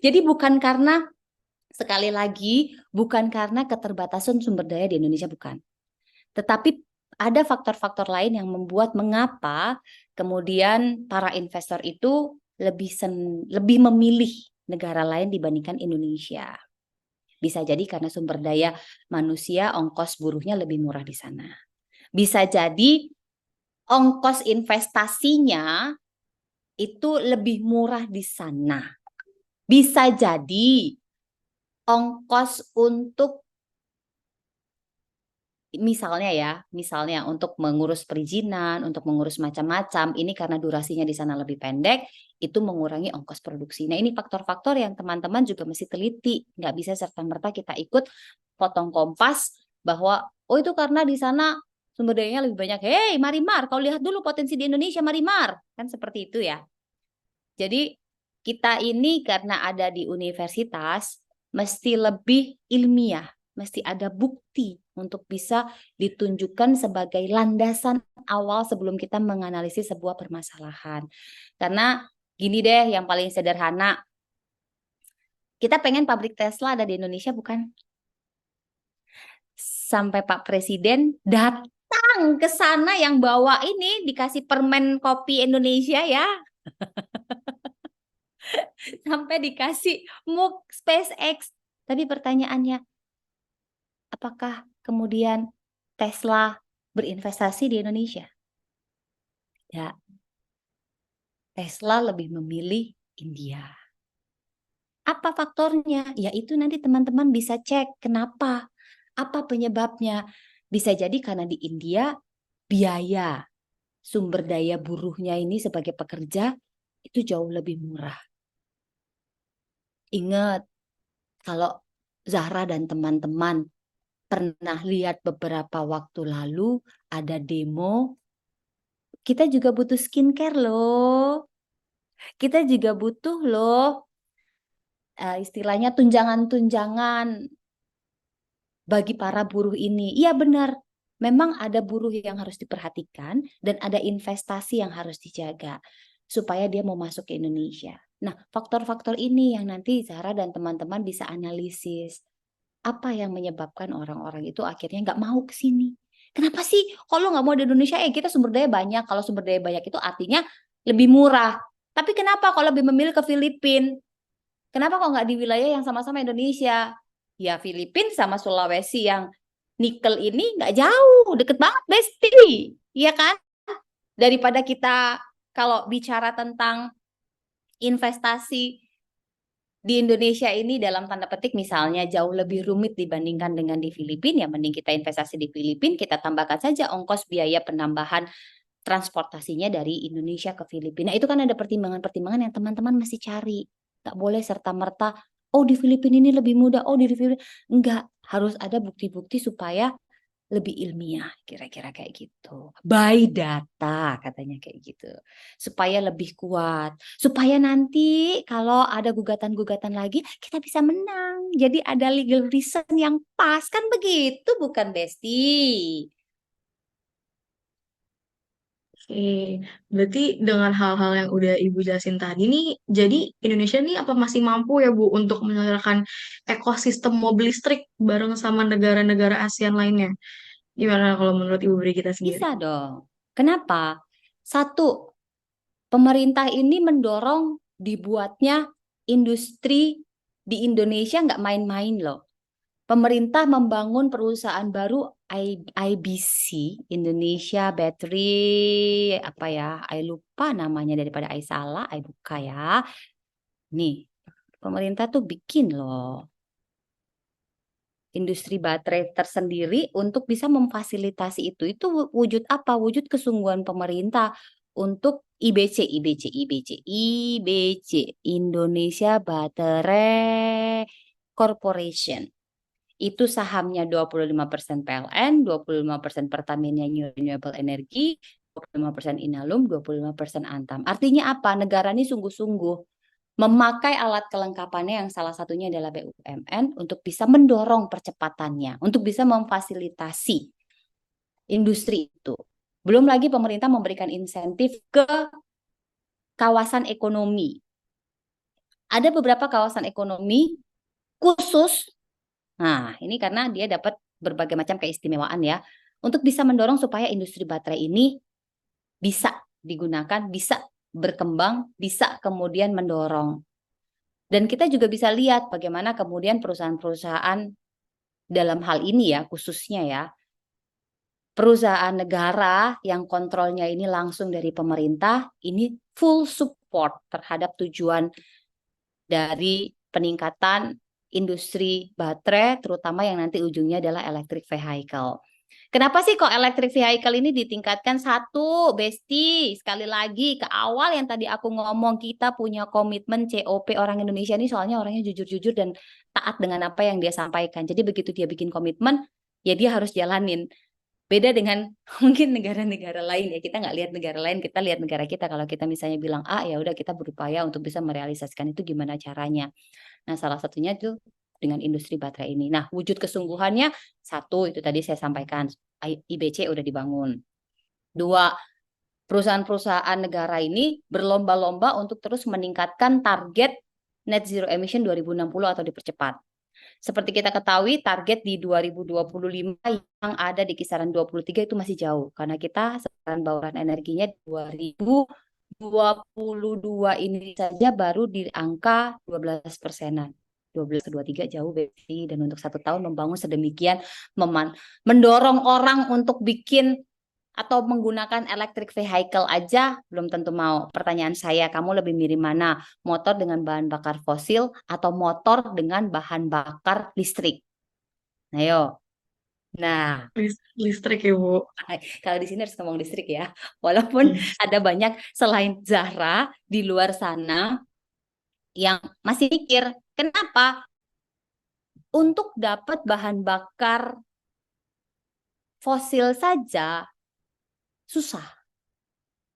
Jadi bukan karena, sekali lagi, bukan karena keterbatasan sumber daya di Indonesia, bukan. Tetapi ada faktor-faktor lain yang membuat mengapa kemudian para investor itu lebih memilih negara lain dibandingkan Indonesia. Bisa jadi karena sumber daya manusia, ongkos buruhnya lebih murah di sana. Bisa jadi ongkos investasinya itu lebih murah di sana. Bisa jadi ongkos untuk misalnya untuk mengurus perizinan, untuk mengurus macam-macam, ini karena durasinya di sana lebih pendek, itu mengurangi ongkos produksi. Nah, ini faktor-faktor yang teman-teman juga mesti teliti. Nggak bisa serta-merta kita ikut potong kompas bahwa, oh itu karena di sana sumber dayanya lebih banyak. Hei, Marimar, kau lihat dulu potensi di Indonesia, Marimar. Kan seperti itu ya. Jadi kita ini karena ada di universitas, mesti lebih ilmiah, mesti ada bukti untuk bisa ditunjukkan sebagai landasan awal sebelum kita menganalisis sebuah permasalahan. Karena gini deh, yang paling sederhana, kita pengen pabrik Tesla ada di Indonesia bukan? Sampai Pak Presiden datang ke sana yang bawa ini dikasih permen kopi Indonesia ya, sampai dikasih MOOC SpaceX. Tapi pertanyaannya, apakah kemudian Tesla berinvestasi di Indonesia? Ya, Tesla lebih memilih India. Apa faktornya? Ya itu nanti teman-teman bisa cek kenapa. Apa penyebabnya? Bisa jadi karena di India biaya sumber daya buruhnya ini sebagai pekerja itu jauh lebih murah. Ingat, kalau Zahra dan teman-teman pernah lihat beberapa waktu lalu ada demo, kita juga butuh skincare loh. Kita juga butuh loh istilahnya tunjangan-tunjangan bagi para buruh ini. Iya benar, memang ada buruh yang harus diperhatikan dan ada investasi yang harus dijaga supaya dia mau masuk ke Indonesia. Nah, faktor-faktor ini yang nanti Zahra dan teman-teman bisa analisis. Apa yang menyebabkan orang-orang itu akhirnya nggak mau ke sini? Kenapa sih kalau nggak mau di Indonesia? Kita sumber daya banyak. Kalau sumber daya banyak itu artinya lebih murah. Tapi kenapa kalau lebih memilih ke Filipina? Kenapa kok nggak di wilayah yang sama-sama Indonesia? Ya Filipina sama Sulawesi yang nikel ini nggak jauh, deket banget, Besti. Iya kan? Daripada kita kalau bicara tentang investasi di Indonesia ini dalam tanda petik misalnya jauh lebih rumit dibandingkan dengan di Filipina, ya mending kita investasi di Filipina, kita tambahkan saja ongkos biaya penambahan transportasinya dari Indonesia ke Filipina. Itu kan ada pertimbangan-pertimbangan yang teman-teman mesti cari. Tak boleh serta-merta, oh di Filipina ini lebih mudah, oh di Filipina. Enggak, harus ada bukti-bukti supaya lebih ilmiah, kira-kira kayak gitu. By data, katanya kayak gitu. Supaya lebih kuat. Supaya nanti kalau ada gugatan-gugatan lagi, kita bisa menang. Jadi ada legal reason yang pas. Kan begitu, bukan, Besti? Oke, berarti dengan hal-hal yang udah Ibu jelasin tadi nih, jadi Indonesia nih apa masih mampu ya Bu untuk menyelesaikan ekosistem mobil listrik bareng sama negara-negara ASEAN lainnya? Gimana kalau menurut Ibu Brigita sendiri? Bisa dong. Kenapa? Satu, pemerintah ini mendorong dibuatnya industri di Indonesia nggak main-main loh. Pemerintah membangun perusahaan baru IBC, Indonesia Battery, apa ya, I lupa namanya daripada I salah, I buka ya. Nih, pemerintah tuh bikin loh industri baterai tersendiri untuk bisa memfasilitasi itu. Itu wujud apa? Wujud kesungguhan pemerintah untuk IBC, Indonesia Battery Corporation. Itu sahamnya 25% PLN, 25% Pertamina Renewable Energy, 25% Inalum, 25% Antam. Artinya apa? Negara ini sungguh-sungguh memakai alat kelengkapannya yang salah satunya adalah BUMN untuk bisa mendorong percepatannya, untuk bisa memfasilitasi industri itu. Belum lagi pemerintah memberikan insentif ke kawasan ekonomi. Ada beberapa kawasan ekonomi khusus. Nah, ini karena dia dapat berbagai macam keistimewaan ya, untuk bisa mendorong supaya industri baterai ini bisa digunakan, bisa berkembang, bisa kemudian mendorong. Dan kita juga bisa lihat bagaimana kemudian perusahaan-perusahaan dalam hal ini ya, khususnya ya, perusahaan negara yang kontrolnya ini langsung dari pemerintah, ini full support terhadap tujuan dari peningkatan industri baterai, terutama yang nanti ujungnya adalah electric vehicle. Kenapa sih kok electric vehicle ini ditingkatkan? Satu, Besti, sekali lagi ke awal yang tadi aku ngomong, kita punya komitmen COP. Orang Indonesia ini soalnya orangnya jujur-jujur dan taat dengan apa yang dia sampaikan. Jadi begitu dia bikin komitmen, ya dia harus jalanin. Beda dengan mungkin negara-negara lain ya. Kita nggak lihat negara lain, kita lihat negara kita. Kalau kita misalnya bilang A, ya udah kita berupaya untuk bisa merealisasikan itu gimana caranya. Nah, salah satunya itu dengan industri baterai ini. Nah, wujud kesungguhannya satu itu tadi saya sampaikan, IBC udah dibangun. Dua, perusahaan-perusahaan negara ini berlomba-lomba untuk terus meningkatkan target net zero emission 2060 atau dipercepat. Seperti kita ketahui, target di 2025 yang ada di kisaran 23 itu masih jauh. Karena kita sekarang bauran energinya 2022 ini saja baru di angka 12%. 12 ke 23 jauh, Betty. Dan untuk 1 tahun membangun sedemikian, mendorong orang untuk bikin atau menggunakan electric vehicle aja belum tentu mau. Pertanyaan saya, kamu lebih milih mana? Motor dengan bahan bakar fosil atau motor dengan bahan bakar listrik? Ayo. Nah, Listrik ya, Bu. kalau di sini harus ngomong listrik ya. Walaupun ada banyak selain Zahra di luar sana yang masih mikir, kenapa? Untuk dapat bahan bakar fosil saja susah.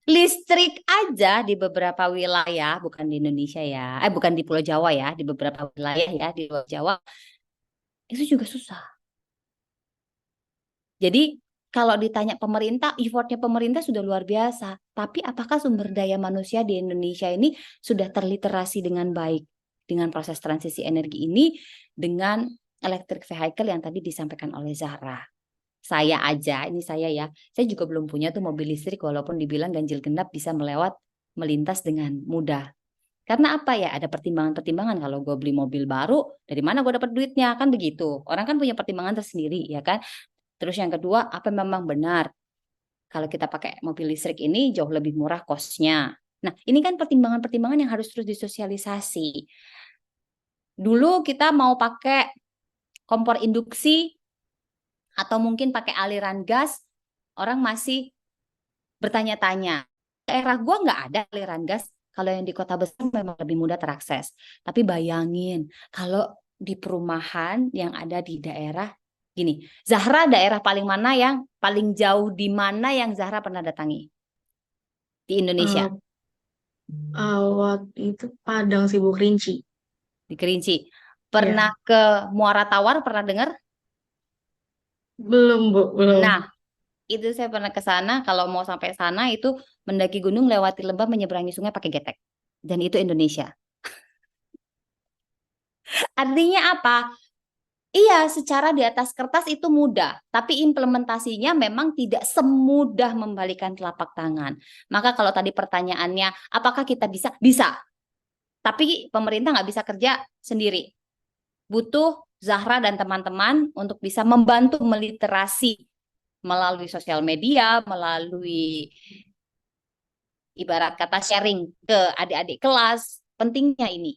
Listrik aja di beberapa wilayah, bukan di Indonesia ya, bukan di Pulau Jawa ya, di beberapa wilayah ya di Pulau Jawa, itu juga susah. Jadi kalau ditanya pemerintah, effortnya pemerintah sudah luar biasa. Tapi apakah sumber daya manusia di Indonesia ini sudah terliterasi dengan baik dengan proses transisi energi ini, dengan electric vehicle yang tadi disampaikan oleh Zahra? Saya aja, ini saya ya, saya juga belum punya tuh mobil listrik walaupun dibilang ganjil genap bisa melintas dengan mudah. Karena apa ya, ada pertimbangan-pertimbangan. Kalau gue beli mobil baru, dari mana gue dapat duitnya, kan begitu. Orang kan punya pertimbangan tersendiri, ya kan. Terus yang kedua, apa memang benar kalau kita pakai mobil listrik ini jauh lebih murah kosnya. Nah, ini kan pertimbangan-pertimbangan yang harus terus disosialisasi. Dulu kita mau pakai kompor induksi atau mungkin pakai aliran gas, orang masih bertanya-tanya. Daerah gua nggak ada aliran gas. Kalau yang di kota besar memang lebih mudah terakses. Tapi bayangin, kalau di perumahan yang ada di daerah, gini, Zahra daerah paling mana yang paling jauh di mana yang Zahra pernah datangi di Indonesia? Waktu itu Padang sih, Bu, Kerinci. Di Kerinci. Ya, Pernah ke Muara Tawar, pernah dengar? belum, Bu, belum. Nah, itu saya pernah ke sana. Kalau mau sampai sana itu mendaki gunung, lewati lembah, menyeberangi sungai pakai getek. Dan itu Indonesia. Artinya apa? Iya, secara di atas kertas itu mudah, tapi implementasinya memang tidak semudah membalikan telapak tangan. Maka kalau tadi pertanyaannya, apakah kita bisa? Bisa. Tapi pemerintah nggak bisa kerja sendiri. Butuh Zahra dan teman-teman untuk bisa membantu meliterasi melalui sosial media, melalui ibarat kata sharing ke adik-adik kelas. Pentingnya ini.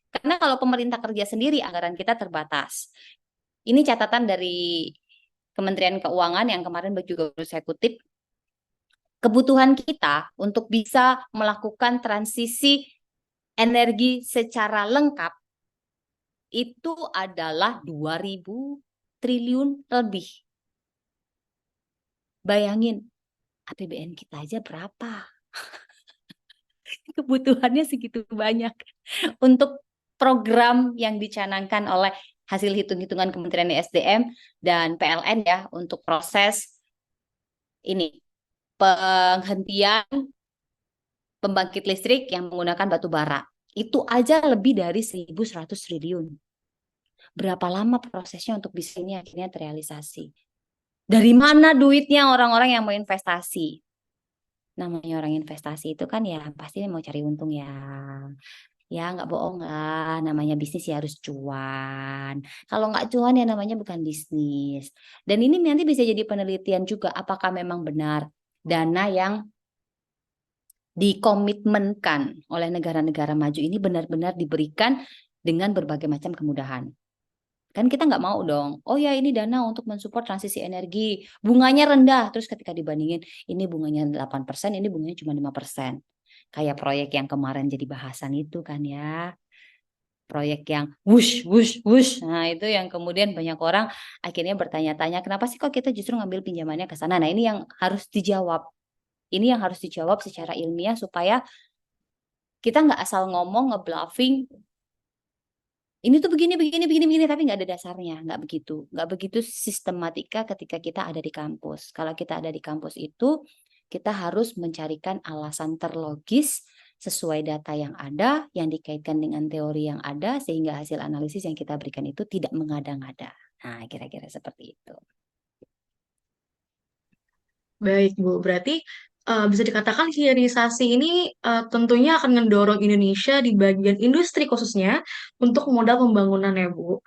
Karena kalau pemerintah kerja sendiri, anggaran kita terbatas. Ini catatan dari Kementerian Keuangan yang kemarin juga baru saya kutip. Kebutuhan kita untuk bisa melakukan transisi energi secara lengkap itu adalah 2.000 triliun lebih. Bayangin, APBN kita aja berapa? Kebutuhannya segitu banyak untuk program yang dicanangkan oleh hasil hitung-hitungan Kementerian SDM dan PLN ya untuk proses ini penghentian pembangkit listrik yang menggunakan batu bara. Itu aja lebih dari 1.100 triliun. Berapa lama prosesnya untuk bisa ini akhirnya terrealisasi? Dari mana duitnya orang-orang yang mau investasi? Namanya orang investasi itu kan ya pasti mau cari untung ya. Ya nggak bohong lah, namanya bisnis ya harus cuan. Kalau nggak cuan ya namanya bukan bisnis. Dan ini nanti bisa jadi penelitian juga apakah memang benar dana yang dikomitmenkan oleh negara-negara maju ini benar-benar diberikan dengan berbagai macam kemudahan. Kan kita nggak mau dong. Oh ya, ini dana untuk mensupport transisi energi. Bunganya rendah. Terus ketika dibandingin, ini bunganya 8%, ini bunganya cuma 5%. Kayak proyek yang kemarin jadi bahasan itu kan ya. Proyek yang wush, wush, wush. Nah, itu yang kemudian banyak orang akhirnya bertanya-tanya, kenapa sih kok kita justru ngambil pinjamannya ke sana? Nah, ini yang harus dijawab. Ini yang harus dijawab secara ilmiah supaya kita nggak asal ngomong, ngebluffing, ini tuh begini, begini, begini, begini, tapi nggak ada dasarnya, nggak begitu sistematika ketika kita ada di kampus. Kalau kita ada di kampus itu, kita harus mencarikan alasan terlogis sesuai data yang ada, yang dikaitkan dengan teori yang ada, sehingga hasil analisis yang kita berikan itu tidak mengada-ngada. Nah, kira-kira seperti itu. Baik, Bu. Berarti bisa dikatakan hilirisasi ini tentunya akan mendorong Indonesia di bagian industri khususnya untuk modal pembangunan ya, Bu.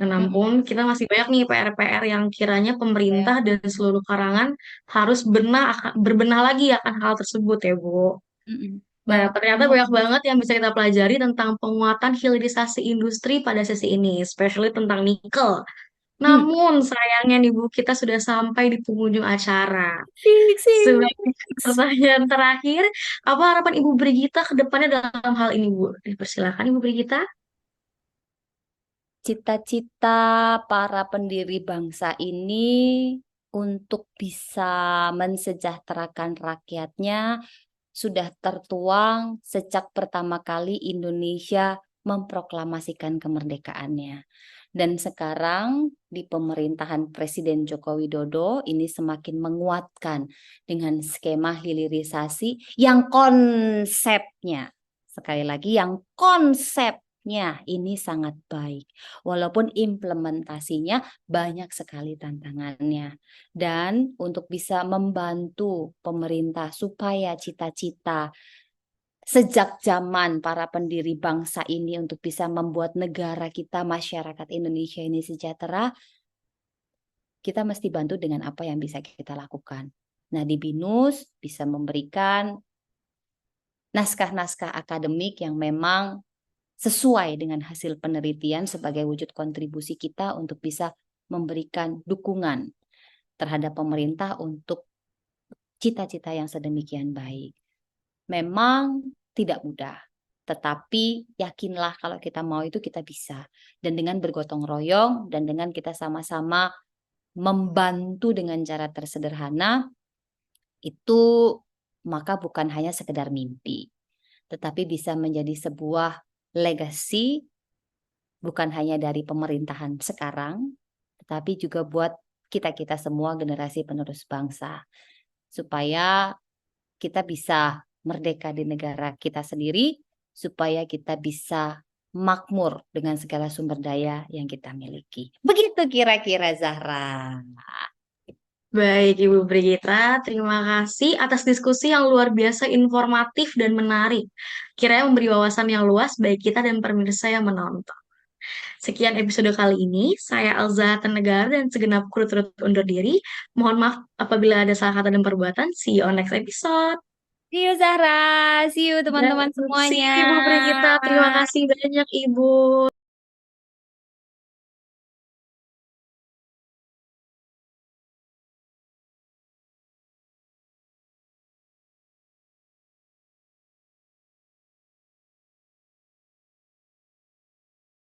Nah, namun Mm-mm. kita masih banyak nih PR-PR yang kiranya Ya. pemerintah dan seluruh karangan harus berbenah lagi akan hal tersebut ya, Bu. Mm-mm. Nah, Banget ternyata banget. banyak banget yang bisa kita pelajari tentang penguatan hilirisasi industri pada sesi ini, especially tentang nikel. Hmm. Namun sayangnya nih Bu, kita sudah sampai di penghujung acara. Fix, Sebagai fix. pertanyaan terakhir, apa harapan Ibu Brigita ke depannya dalam hal ini, Bu? Dipersilakan Ibu Brigita. Cita-cita para pendiri bangsa ini untuk bisa mensejahterakan rakyatnya sudah tertuang sejak pertama kali Indonesia memproklamasikan kemerdekaannya. Dan sekarang di pemerintahan Presiden Joko Widodo ini semakin menguatkan dengan skema hilirisasi yang konsepnya, sekali lagi yang konsepnya ini sangat baik. Walaupun implementasinya banyak sekali tantangannya. Dan untuk bisa membantu pemerintah supaya cita-cita sejak zaman para pendiri bangsa ini untuk bisa membuat negara kita, masyarakat Indonesia ini sejahtera, kita mesti bantu dengan apa yang bisa kita lakukan. Nah, di BINUS bisa memberikan naskah-naskah akademik yang memang sesuai dengan hasil penelitian sebagai wujud kontribusi kita untuk bisa memberikan dukungan terhadap pemerintah untuk cita-cita yang sedemikian baik. Memang tidak mudah, tetapi yakinlah kalau kita mau itu kita bisa. Dan dengan bergotong royong dan dengan kita sama-sama membantu dengan cara tersederhana, itu maka bukan hanya sekedar mimpi, tetapi bisa menjadi sebuah legacy bukan hanya dari pemerintahan sekarang, tetapi juga buat kita-kita semua generasi penerus bangsa. Supaya kita bisa merdeka di negara kita sendiri, supaya kita bisa makmur dengan segala sumber daya yang kita miliki. Begitu kira-kira Zahra. Baik, Ibu Brigita, terima kasih atas diskusi yang luar biasa informatif dan menarik. Kiranya memberi wawasan yang luas bagi kita dan pemirsa yang menonton. Sekian episode kali ini. Saya Elza Tenegara dan segenap kru turut undur diri. Mohon maaf apabila ada salah kata dan perbuatan. See you on next episode. See you Zahra, see you Dan teman-teman see semuanya. you, Ibu Brigita. Terima kasih banyak, Ibu.